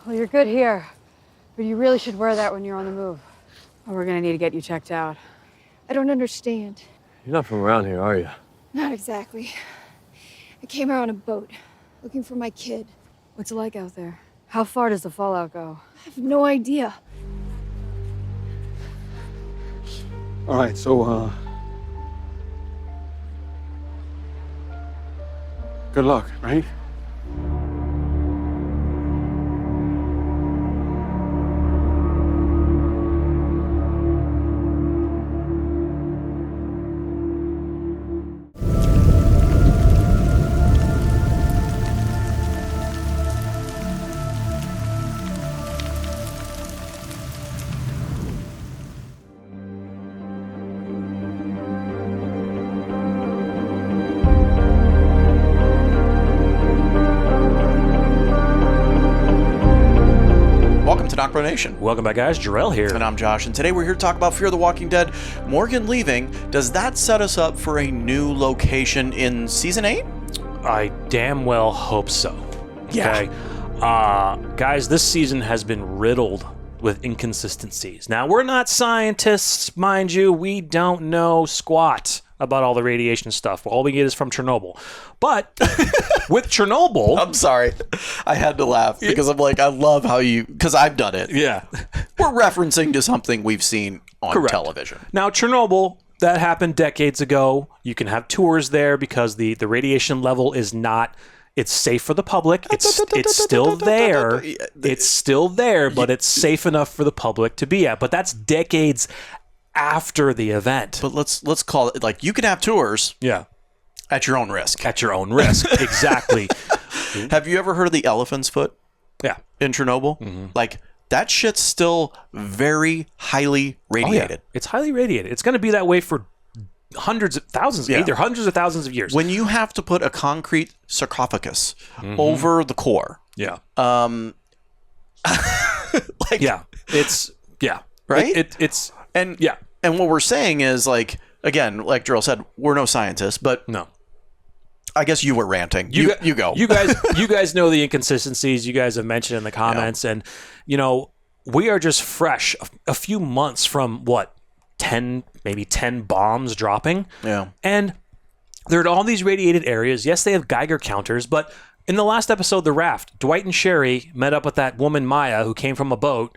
Well, you're good here, but you really should wear that when you're on the move. Or we're gonna need to get you checked out. I don't understand. You're not from around here, are you? Not exactly. I came here on a boat, looking for my kid. What's it like out there? How far does the fallout go? I have no idea. All right, so, good luck, right? Welcome to NocBro Nation. Welcome back, guys. Jarrell here. And I'm Josh, and today we're here to talk about Fear the Walking Dead. Morgan leaving, does that set us up for a new location in Season 8? I damn well hope so. Yeah. Okay. Guys, this season has been riddled with inconsistencies. Now, we're not scientists, mind you. We don't know squat about all the radiation stuff. All we get is from Chernobyl. But with Chernobyl... I'm sorry. I had to laugh because I'm like, I love how you... Because I've done it. Yeah. We're referencing to something we've seen on Correct. television. Now, Chernobyl, that happened decades ago. You can have tours there because the radiation level is not... It's safe for the public. It's still there. It's still there, but it's safe enough for the public to be at. But that's decades after the event. But let's call it, like, you can have tours Yeah. at your own risk. At your own risk. Exactly. Have you ever heard of the elephant's foot Yeah. in Chernobyl? Mm-hmm. Like, that shit's still very highly radiated. It's highly radiated. It's going to be that way for hundreds of thousands, either hundreds of thousands of years. When you have to put a concrete sarcophagus over the core, Yeah. like, Yeah. It's, yeah. Right? It's, and yeah. and what we're saying is, like, again, like Drill said, we're no scientists, but No. I guess you were ranting. You go. You guys know the inconsistencies you guys have mentioned in the comments, and you know, we are just fresh a few months from what, 10 bombs dropping. Yeah. And there are all these radiated areas. Yes, they have Geiger counters, but in the last episode, The Raft, Dwight and Sherry met up with that woman Maya who came from a boat,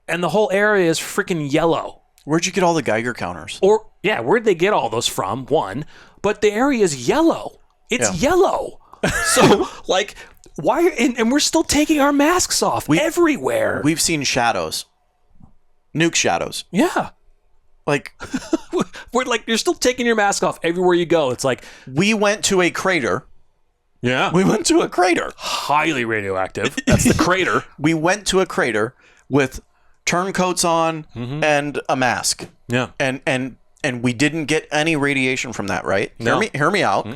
and the whole area is freaking yellow. Where'd you get all the Geiger counters? Or, yeah, where'd they get all those from? One, but the area is yellow. It's yellow. So, like, why? And we're still taking our masks off everywhere. We've seen shadows. Nuke shadows. Yeah. Like, We're like, you're still taking your mask off everywhere you go. It's like, we went to a crater. yeah, We went to a crater. highly radioactive. That's the crater. We went to a crater with turncoats on and a mask. Yeah. And we didn't get any radiation from that, right? No. Hear me out.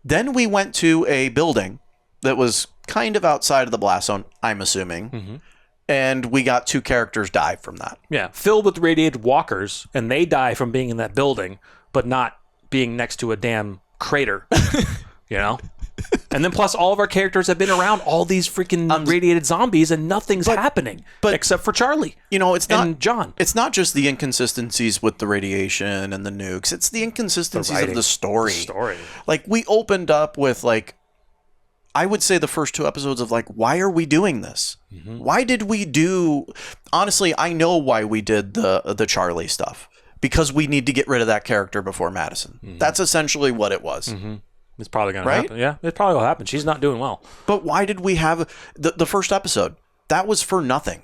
Then we went to a building that was kind of outside of the blast zone, I'm assuming. And we got 2 characters die from that. Yeah. Filled with radiated walkers, and they die from being in that building, but not being next to a damn crater. You know? And then plus all of our characters have been around all these freaking radiated zombies, and nothing's happening except for Charlie. You know, it's not and John. It's not just the inconsistencies with the radiation and the nukes. It's the inconsistencies of the story. Like, we opened up with, like, I would say the first 2 episodes of, like, why are we doing this? Why did we do... Honestly, I know why we did the Charlie stuff. Because we need to get rid of that character before Madison. That's essentially what it was. It's probably going to happen. Yeah, it probably will happen. She's not doing well. But why did we have... The first episode, that was for nothing.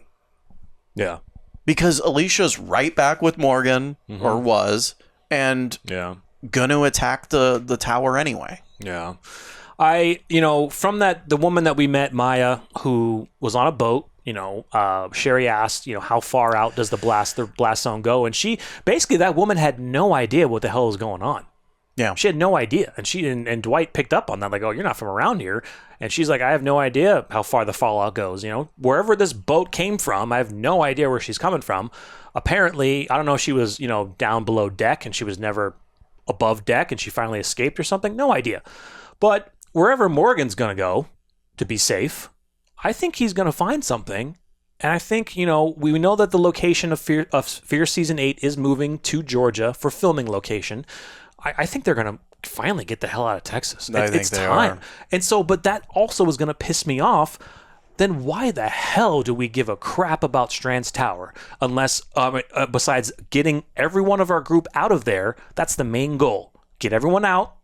Yeah. Because Alicia's right back with Morgan, or was, and gonna attack the tower anyway. Yeah. From the woman that we met, Maya, who was on a boat, Sherry asked, how far out does the blast zone go? And that woman had no idea what the hell was going on. Yeah. She had no idea. And and Dwight picked up on that, like, oh, you're not from around here. And she's like, I have no idea how far the fallout goes. Wherever this boat came from, I have no idea where she's coming from. Apparently, I don't know if she was, down below deck and she was never above deck and she finally escaped or something. No idea. But wherever Morgan's going to go to be safe, I think he's going to find something. And I think, we know that the location of Fear Season 8 is moving to Georgia for filming location. I think they're going to finally get the hell out of Texas. It's time. And so, but that also is going to piss me off. Then why the hell do we give a crap about Strand's tower? Unless, besides getting every one of our group out of there, that's the main goal. Get everyone out,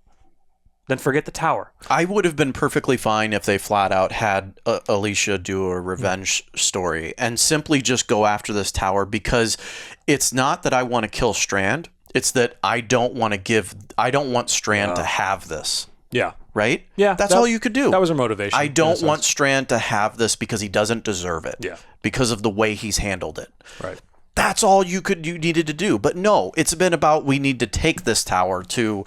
then forget the tower. I would have been perfectly fine if they flat out had Alicia do a revenge story and simply just go after this tower, because it's not that I want to kill Strand. It's that I don't want Strand to have this. Yeah. Right? Yeah. That's all you could do. That was her motivation. I don't want Strand to have this because he doesn't deserve it. Yeah. Because of the way he's handled it. Right. That's all you needed to do. But no, it's been about, we need to take this tower to...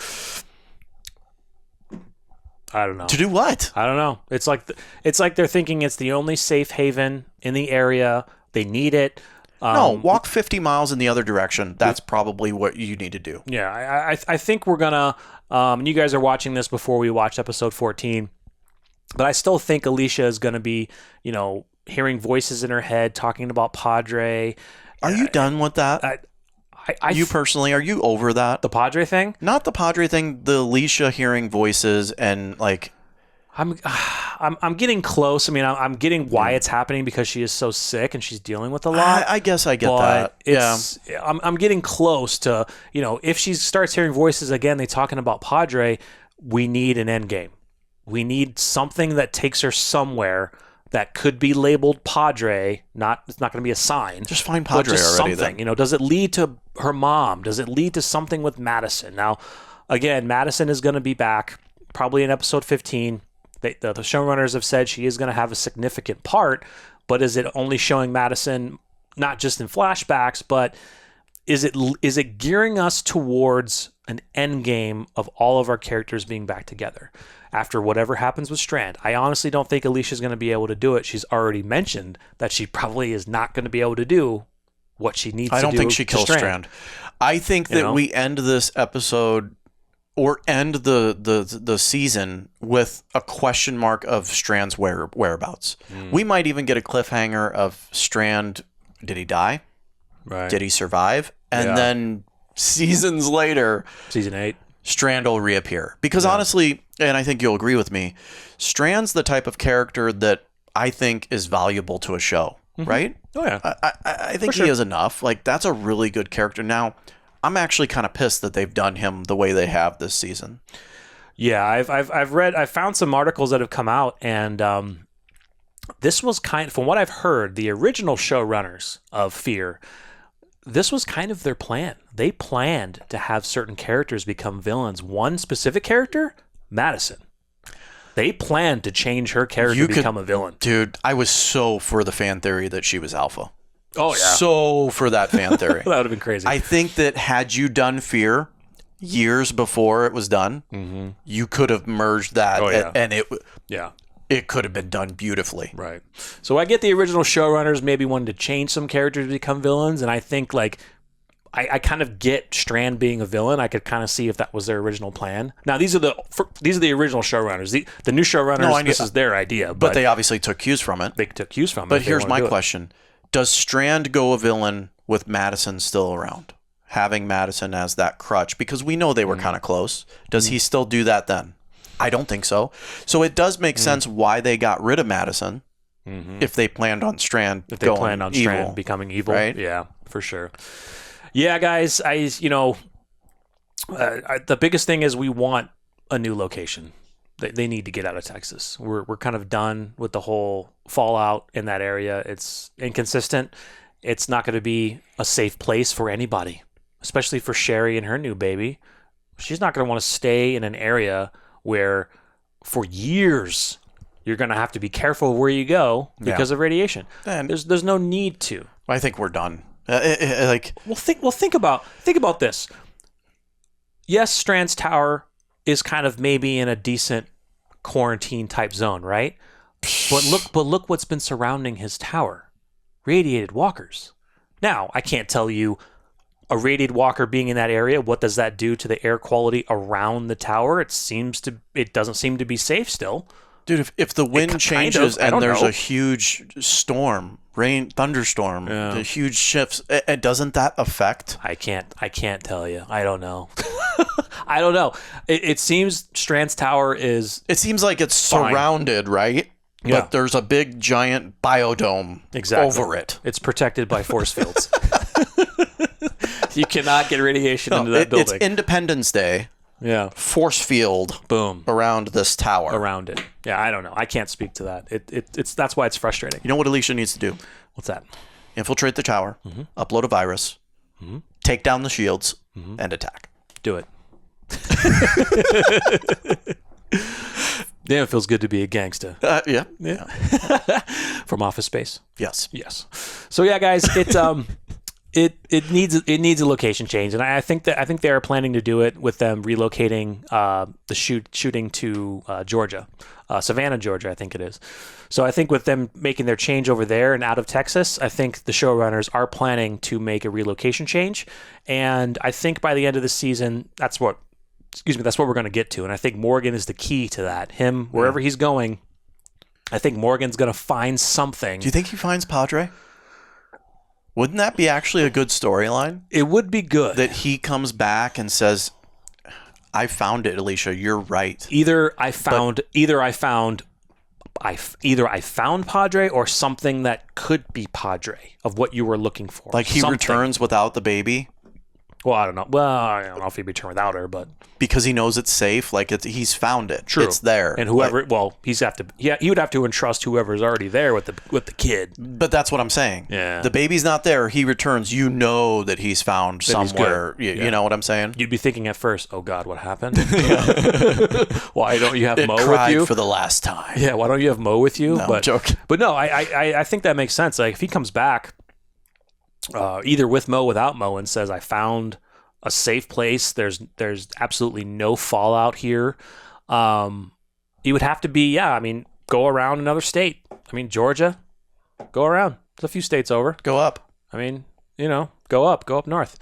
I don't know. To do what? I don't know. It's like they're thinking it's the only safe haven in the area. They need it. No, walk 50 miles in the other direction. That's probably what you need to do. Yeah, I think we're gonna. And you guys are watching this before we watched episode 14, but I still think Alicia is gonna be, hearing voices in her head talking about Padre. Are you done with that? You personally, are you over that? The Padre thing? Not the Padre thing. The Alicia hearing voices and like. I'm getting close. I mean, I'm getting why it's happening, because she is so sick and she's dealing with a lot. I guess I get that. Yeah. I'm getting close to, if she starts hearing voices again, they talking about Padre, we need an end game. We need something that takes her somewhere that could be labeled Padre. It's not going to be a sign. Just find Padre just already. Something. Does it lead to her mom? Does it lead to something with Madison? Now, again, Madison is going to be back probably in episode 15. The showrunners have said she is going to have a significant part, but is it only showing Madison not just in flashbacks, but is it gearing us towards an end game of all of our characters being back together after whatever happens with Strand? I honestly don't think Alicia's going to be able to do it. She's already mentioned that she probably is not going to be able to do what she needs to do. I don't think she kills Strand. I think that we end this episode or end the season with a question mark of Strand's whereabouts. We might even get a cliffhanger of Strand. Did he die? Right. Did he survive? And then seasons later, season 8, Strand will reappear. Because honestly, and I think you'll agree with me, Strand's the type of character that I think is valuable to a show, right? Oh yeah. I think he is enough. Like, that's a really good character. Now, I'm actually kind of pissed that they've done him the way they have this season. Yeah, I've found some articles that have come out, and this was from what I've heard, the original showrunners of Fear, this was kind of their plan. They planned to have certain characters become villains. One specific character, Madison. They planned to change her character to become a villain. Dude, I was so for the fan theory that she was Alpha. Oh, yeah. So for that fan theory. That would have been crazy. I think that had you done Fear years before it was done, you could have merged that, and it could have been done beautifully. Right. So I get the original showrunners maybe wanted to change some characters to become villains, and I think I kind of get Strand being a villain. I could kind of see if that was their original plan. Now these are the original showrunners. The new showrunners, this is their idea, but they obviously took cues from it. They took cues from it. But here's my question. Does Strand go a villain with Madison still around? Having Madison as that crutch? Because we know they were kind of close. Does he still do that then? I don't think so. So it does make sense why they got rid of Madison if they planned on Strand Strand becoming evil. Right? Yeah, for sure. Yeah, guys, the biggest thing is we want a new location. They need to get out of Texas. We're kind of done with the whole fallout in that area. It's inconsistent. It's not going to be a safe place for anybody, especially for Sherry and her new baby. She's not going to want to stay in an area where for years you're going to have to be careful where you go because of radiation. And there's no need to. I think we're done. Think about this. Yes, Strand's tower is kind of maybe in a decent quarantine type zone, right? But look what's been surrounding his tower. Radiated walkers. Now, I can't tell you a radiated walker being in that area, what does that do to the air quality around the tower? It doesn't seem to be safe still. Dude, if the wind changes and there's know. a huge storm, thunderstorm, the huge shifts, doesn't that affect? I can't tell you. I don't know. I don't know. It seems Strand's tower is... It seems like it's fine. Surrounded, right? Yeah. But there's a big, giant biodome over it. It's protected by force fields. You cannot get radiation into that building. It's Independence Day. Yeah. Force field. Boom. Around this tower. Around it. Yeah, I don't know. I can't speak to that. It's that's why it's frustrating. You know what Alicia needs to do? What's that? Infiltrate the tower, upload a virus, take down the shields, and attack. Do it. Damn, it feels good to be a gangsta. Yeah. From Office Space. Yes. So yeah, guys, it needs a location change, and I think they are planning to do it with them relocating the shooting to Georgia, Savannah, Georgia, I think it is. So I think with them making their change over there and out of Texas, I think the showrunners are planning to make a relocation change, and I think by the end of the season, that's what we're going to get to, and I think Morgan is the key to that. Him, wherever he's going, I think Morgan's going to find something. Do you think he finds Padre? Wouldn't that be actually a good storyline? It would be good. That he comes back and says, I found it, Alicia. You're right. Either I found Padre or something that could be Padre of what you were looking for. Like he returns without the baby? Well, I don't know. Well, I don't know if he'd return without her, but because he knows it's safe. Like he's found it. True. It's there. And whoever, he would have to entrust whoever's already there with the kid. But that's what I'm saying. Yeah. The baby's not there. He returns. You know that he's found somewhere. You know what I'm saying? You'd be thinking at first, oh God, what happened? Why don't you have Mo cried with you for the last time? Yeah. Why don't you have Mo with you? No, I'm joking. But no, I think that makes sense. Like if he comes back, either with Mo, without Mo, and says, I found a safe place. There's absolutely no fallout here. You would have to be, go around another state. Georgia, go around. There's a few states over. Go up. Go up north.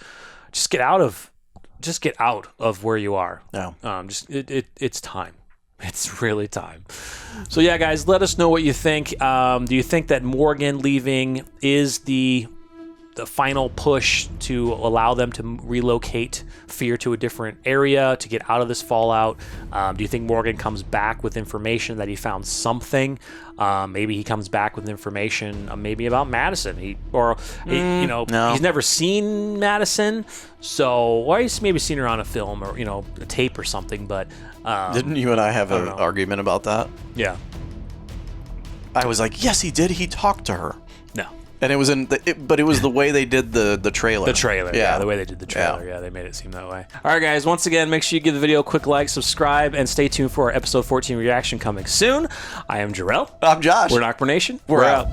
Just get out of where you are. No. It's time. It's really time. So yeah, guys, let us know what you think. Do you think that Morgan leaving is the final push to allow them to relocate Fear to a different area to get out of this fallout? Do you think Morgan comes back with information that he found something? Maybe he comes back with information maybe about Madison. He's never seen Madison, or he's maybe seen her on a film or a tape or something. But didn't you and I have an argument about that? Yeah, I was like, yes, he did. He talked to her. No. And it was but it was the way they did the trailer. The trailer, yeah, the way they did the trailer, yeah, they made it seem that way. All right, guys, once again, make sure you give the video a quick like, subscribe, and stay tuned for our episode 14 reaction coming soon. I am Jarrell. I'm Josh. We're NocBro Nation. We're out.